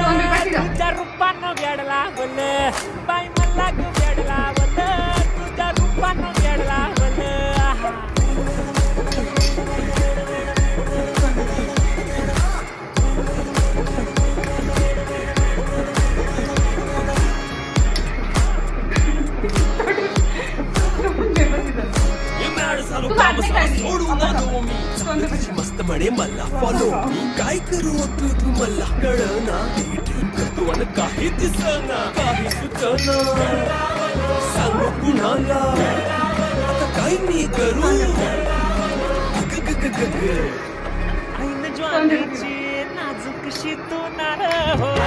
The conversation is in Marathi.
तुझ्या रूपानं वेड लावलं बाई मला ग वेड लावलं तुझ्या रूपानं वेड लावलं सोडून आलो मी मस्त म्हणे मला फॉलो मी काय करू तू मला कळना करतो आणि काही दिसना काही सुचना सांग कुणाला आता काय मी करू ऐन ज्वारीची नाजूकशी तू नार हो